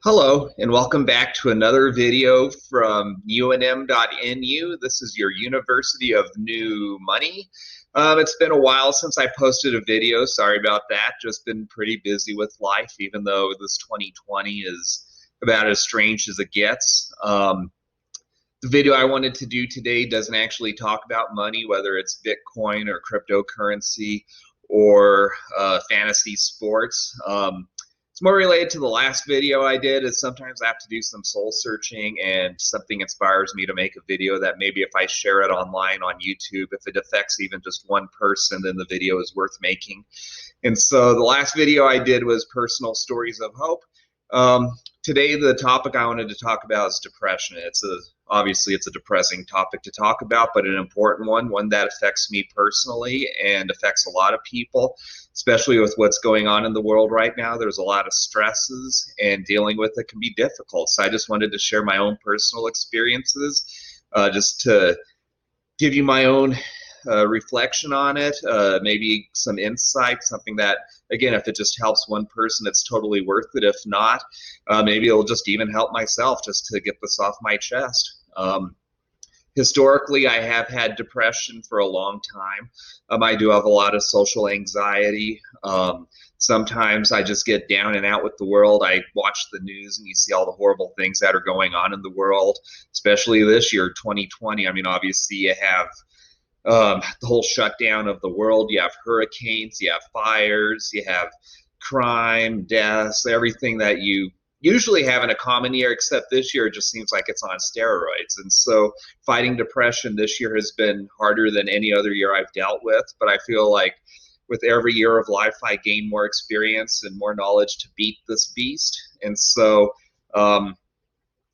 Hello, and welcome back to another video from UNM.nu. This is your University of New Money. It's been a while since I posted a video. Sorry about that. Just been pretty busy with life, even though this 2020 is about as strange as it gets. The video I wanted to do today doesn't actually talk about money, whether it's Bitcoin or cryptocurrency or fantasy sports. It's more related to the last video I did. Is sometimes I have to do some soul searching and something inspires me to make a video that maybe if I share it online on YouTube, if it affects even just one person, then the video is worth making. And so the last video I did was personal stories of hope. Today the topic I wanted to talk about is depression. Obviously it's a depressing topic to talk about, but an important one that affects me personally and affects a lot of people, especially with what's going on in the world right now. There's a lot of stresses and dealing with it can be difficult. So I just wanted to share my own personal experiences, just to give you my own reflection on it, maybe some insight, something that, again, if it just helps one person, it's totally worth it. If not, maybe it'll just even help myself just to get this off my chest. Historically, I have had depression for a long time. I do have a lot of social anxiety. Sometimes I just get down and out with the world. I watch the news and you see all the horrible things that are going on in the world, especially this year, 2020. I mean, obviously you have the whole shutdown of the world. You have hurricanes, you have fires, you have crime, deaths, everything that you usually have in a common year, except this year it just seems like it's on steroids. And so fighting depression this year has been harder than any other year I've dealt with, but I feel like with every year of life I gain more experience and more knowledge to beat this beast. And so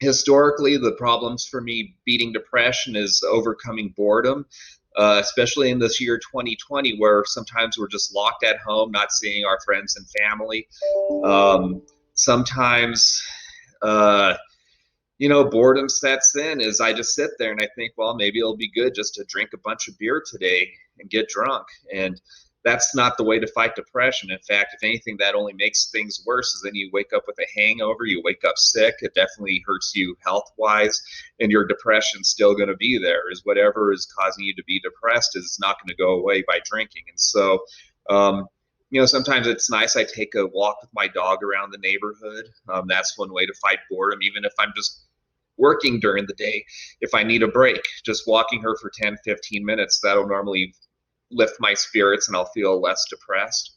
historically the problems for me beating depression is overcoming boredom. Especially in this year 2020, where sometimes we're just locked at home, not seeing our friends and family. Sometimes, boredom sets in as I just sit there and I think, well, maybe it'll be good just to drink a bunch of beer today and get drunk. And that's not the way to fight depression. In fact, if anything, that only makes things worse, is then you wake up with a hangover, you wake up sick, it definitely hurts you health-wise, and your depression's still going to be there, is whatever is causing you to be depressed is not going to go away by drinking. And so, sometimes it's nice. I take a walk with my dog around the neighborhood. That's one way to fight boredom, even if I'm just working during the day. If I need a break, just walking her for 10, 15 minutes, that'll normally lift my spirits and I'll feel less depressed.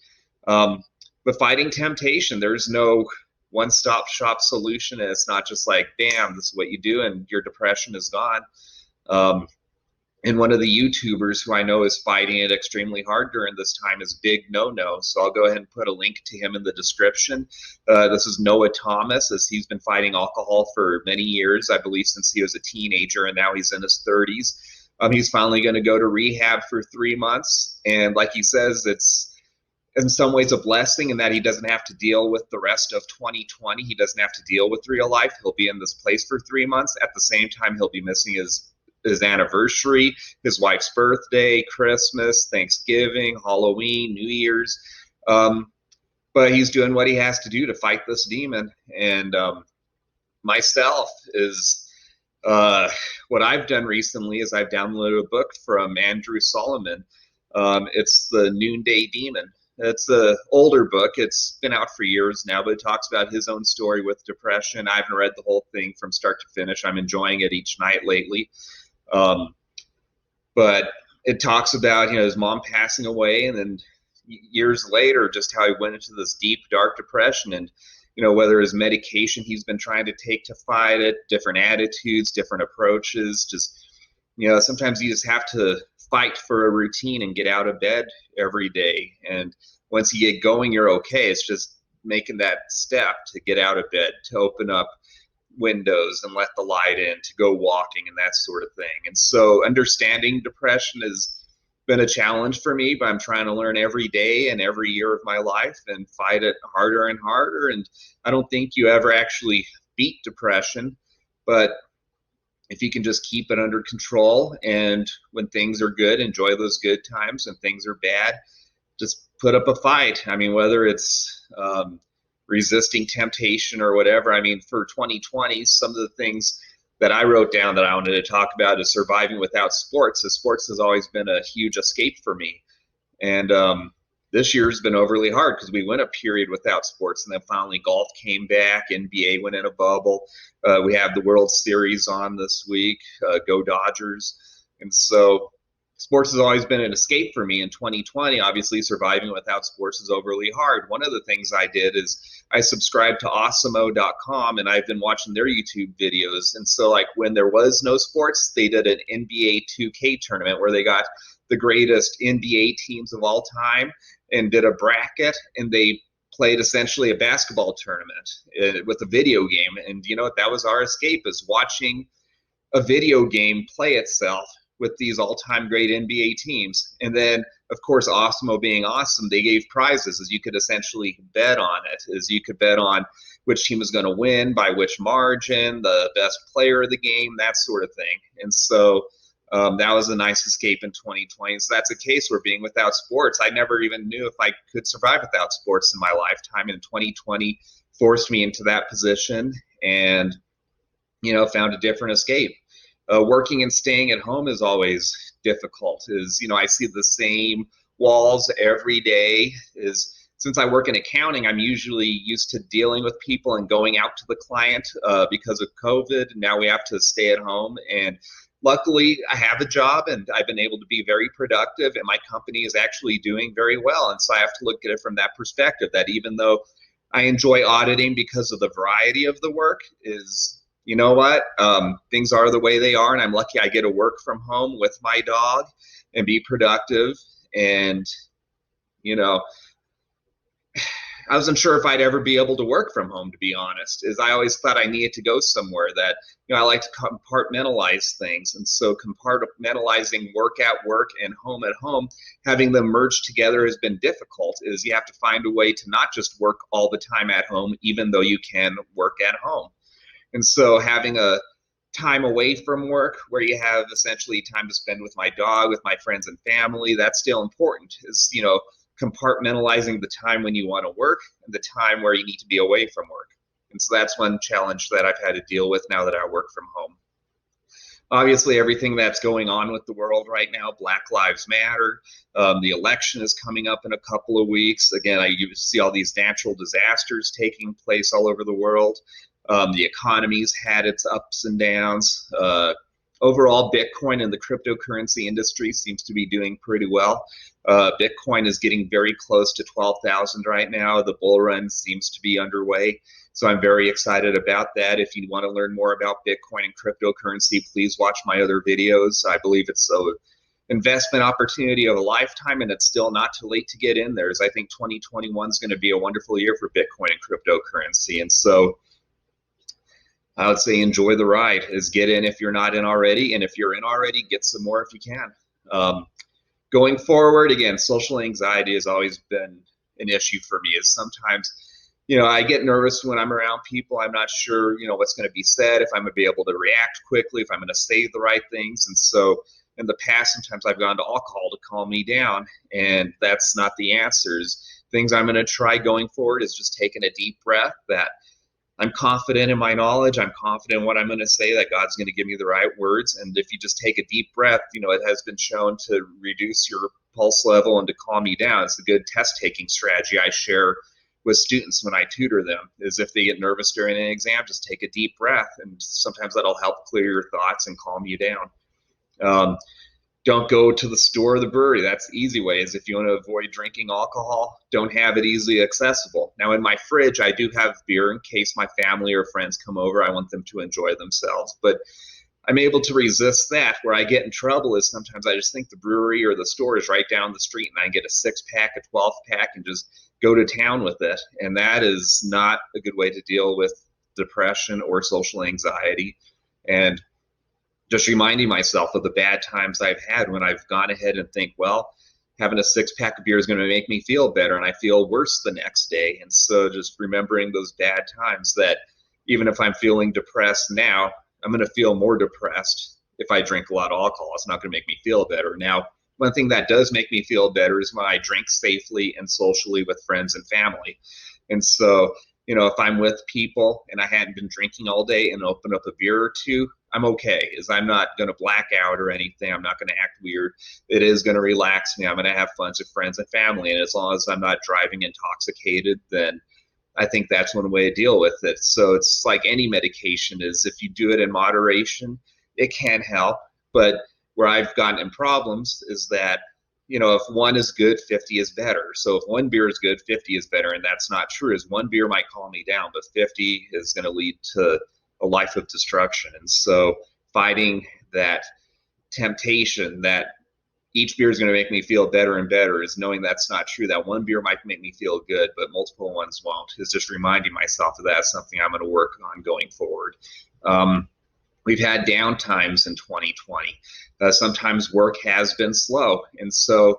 But fighting temptation, there's no one-stop shop solution. And it's not just like, bam, this is what you do and your depression is gone. And one of the YouTubers who I know is fighting it extremely hard during this time is Big No-No. So I'll go ahead and put a link to him in the description. This is Noah Thomas, as he's been fighting alcohol for many years, I believe since he was a teenager, and now he's in his 30s. He's finally going to go to rehab for 3 months. And like he says, it's in some ways a blessing in that he doesn't have to deal with the rest of 2020. He doesn't have to deal with real life. He'll be in this place for 3 months. At the same time, he'll be missing his anniversary, his wife's birthday, Christmas, Thanksgiving, Halloween, New Year's. But he's doing what he has to do to fight this demon. And myself is... what I've done recently is I've downloaded a book from Andrew Solomon. It's The Noonday Demon. It's an older book. It's been out for years now, but it talks about his own story with depression. I haven't read the whole thing from start to finish. I'm enjoying it each night lately. But it talks about, his mom passing away, and then years later, just how he went into this deep, dark depression, and whether his medication he's been trying to take to fight it, different attitudes, different approaches, just, sometimes you just have to fight for a routine and get out of bed every day. And once you get going, you're okay. It's just making that step to get out of bed, to open up windows and let the light in, to go walking and that sort of thing. And so understanding depression has been a challenge for me, but I'm trying to learn every day and every year of my life and fight it harder and harder. And I don't think you ever actually beat depression, but if you can just keep it under control, and when things are good, enjoy those good times, and things are bad, just put up a fight. I mean, whether it's resisting temptation or whatever. I mean, for 2020, some of the things that I wrote down that I wanted to talk about is surviving without sports. As sports has always been a huge escape for me. And this year's been overly hard because we went a period without sports, and then finally golf came back, NBA went in a bubble. We have the World Series on this week, go Dodgers. And so sports has always been an escape for me. In 2020, obviously surviving without sports is overly hard. One of the things I did is I subscribed to awhile.com, and I've been watching their YouTube videos. And so like when there was no sports, they did an NBA 2K tournament where they got the greatest NBA teams of all time and did a bracket, and they played essentially a basketball tournament with a video game. And you know what? That was our escape, is watching a video game play itself with these all-time great NBA teams. And then, of course, Awesemo being awesome, they gave prizes, as you could essentially bet on it, as you could bet on which team was going to win, by which margin, the best player of the game, that sort of thing. And so that was a nice escape in 2020. So that's a case where being without sports, I never even knew if I could survive without sports in my lifetime. And 2020 forced me into that position, and, you know, found a different escape. Working and staying at home is always difficult. I see the same walls every day. Since I work in accounting, I'm usually used to dealing with people and going out to the client because of COVID. Now we have to stay at home, and luckily I have a job and I've been able to be very productive, and my company is actually doing very well. And so I have to look at it from that perspective, that even though I enjoy auditing because of the variety of the work, you know what, things are the way they are, and I'm lucky I get to work from home with my dog and be productive. And, you know, I wasn't sure if I'd ever be able to work from home, to be honest. I always thought I needed to go somewhere that, I like to compartmentalize things. And so compartmentalizing work at work and home at home, having them merge together has been difficult. You have to find a way to not just work all the time at home, even though you can work at home. And so having a time away from work where you have essentially time to spend with my dog, with my friends and family, that's still important. Compartmentalizing the time when you want to work and the time where you need to be away from work. And so that's one challenge that I've had to deal with now that I work from home. Obviously, everything that's going on with the world right now, Black Lives Matter, the election is coming up in a couple of weeks. Again, you see all these natural disasters taking place all over the world. The economy's had its ups and downs. Overall, Bitcoin and the cryptocurrency industry seems to be doing pretty well. Bitcoin is getting very close to 12,000 right now. The bull run seems to be underway. So I'm very excited about that. If you want to learn more about Bitcoin and cryptocurrency, please watch my other videos. I believe it's an investment opportunity of a lifetime, and it's still not too late to get in there. I think 2021 is going to be a wonderful year for Bitcoin and cryptocurrency. And so I would say enjoy the ride. Get in if you're not in already, and if you're in already, get some more if you can. Going forward, again, social anxiety has always been an issue for me. Sometimes, I get nervous when I'm around people. I'm not sure, what's going to be said, if I'm going to be able to react quickly, if I'm going to say the right things. And so in the past, sometimes I've gone to alcohol to calm me down, and that's not the answers. Things I'm going to try going forward is just taking a deep breath, that I'm confident in my knowledge. I'm confident in what I'm going to say, that God's going to give me the right words. And if you just take a deep breath, it has been shown to reduce your pulse level and to calm you down. It's a good test-taking strategy I share with students when I tutor them, is if they get nervous during an exam, just take a deep breath. And sometimes that'll help clear your thoughts and calm you down. Don't go to the store or the brewery. That's the easy way. Is if you want to avoid drinking alcohol, don't have it easily accessible. Now in my fridge, I do have beer in case my family or friends come over. I want them to enjoy themselves. But I'm able to resist that. Where I get in trouble is sometimes I just think the brewery or the store is right down the street, and I get a 6-pack, a 12-pack, and just go to town with it. And that is not a good way to deal with depression or social anxiety. And just reminding myself of the bad times I've had when I've gone ahead and think, well, having a 6-pack of beer is going to make me feel better, and I feel worse the next day. And so just remembering those bad times, that even if I'm feeling depressed now, I'm going to feel more depressed if I drink a lot of alcohol. It's not going to make me feel better. Now, one thing that does make me feel better is when I drink safely and socially with friends and family. And so if I'm with people and I hadn't been drinking all day and open up a beer or two, I'm okay. Is I'm not going to black out or anything. I'm not going to act weird. It is going to relax me. I'm going to have fun with friends and family. And as long as I'm not driving intoxicated, then I think that's one way to deal with it. So it's like any medication is, if you do it in moderation, it can help. But where I've gotten in problems is that, if one is good, 50 is better. So if one beer is good, 50 is better. And that's not true. Is one beer might calm me down, but 50 is going to lead to a life of destruction. And so fighting that temptation that each beer is going to make me feel better and better is knowing that's not true. That one beer might make me feel good, but multiple ones won't. Is just reminding myself of that. Something I'm going to work on going forward. We've had down times in 2020. Sometimes work has been slow. And so,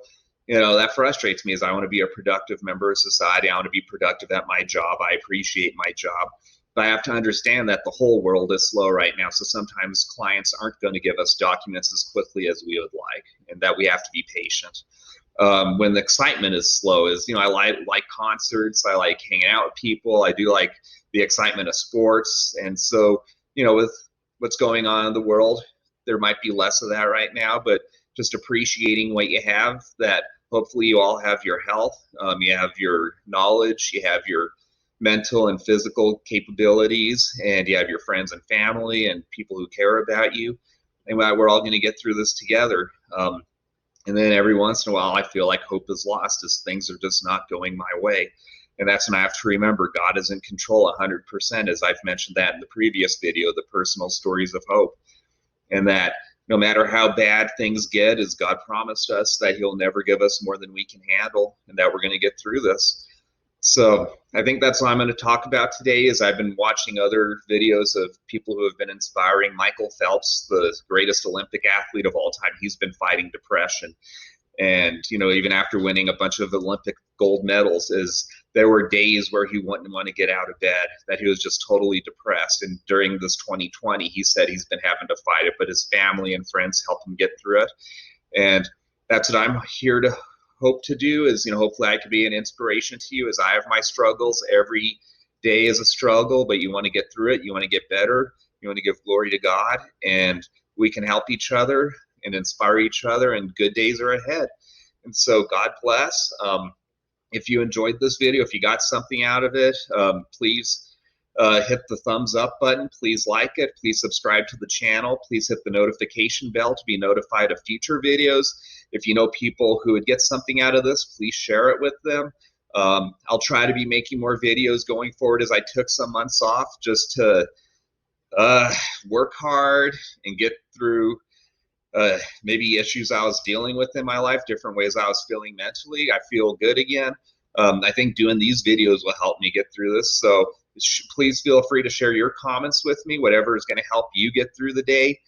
that frustrates me. As I want to be a productive member of society. I want to be productive at my job. I appreciate my job. But I have to understand that the whole world is slow right now. So sometimes clients aren't going to give us documents as quickly as we would like, and that we have to be patient. When the excitement is slow, I like concerts. I like hanging out with people. I do like the excitement of sports. And so, with what's going on in the world, there might be less of that right now, but just appreciating what you have, that hopefully you all have your health, you have your knowledge, you have your mental and physical capabilities, and you have your friends and family and people who care about you, and we're all going to get through this together. And then every once in a while I feel like hope is lost as things are just not going my way, and that's when I have to remember God is in control 100%, as I've mentioned that in the previous video, the personal stories of hope, and that no matter how bad things get, as God promised us that he'll never give us more than we can handle, and that we're going to get through this. So I think that's what I'm going to talk about today. Is I've been watching other videos of people who have been inspiring. Michael Phelps, the greatest Olympic athlete of all time, he's been fighting depression. And, even after winning a bunch of Olympic gold medals, there were days where he wouldn't want to get out of bed, that he was just totally depressed. And during this 2020, he said he's been having to fight it, but his family and friends helped him get through it. And that's what I'm here to hope to do, is hopefully I could be an inspiration to you. As I have my struggles, every day is a struggle, but you want to get through it, you want to get better, you want to give glory to God, and we can help each other and inspire each other, and good days are ahead. And so God bless. If you enjoyed this video, if you got something out of it, please hit the thumbs up button. Please like it. Please subscribe to the channel. Please hit the notification bell to be notified of future videos. If you know people who would get something out of this, please share it with them. I'll try to be making more videos going forward, as I took some months off just to work hard and get through maybe issues I was dealing with in my life, different ways I was feeling mentally. I feel good again. I think doing these videos will help me get through this. So please feel free to share your comments with me, whatever is going to help you get through the day.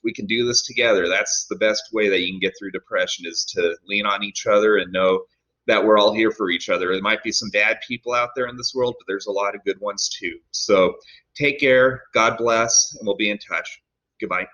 We can do this together. That's the best way that you can get through depression, is to lean on each other and know that we're all here for each other. There might be some bad people out there in this world, but there's a lot of good ones too. So take care, God bless, and we'll be in touch. Goodbye.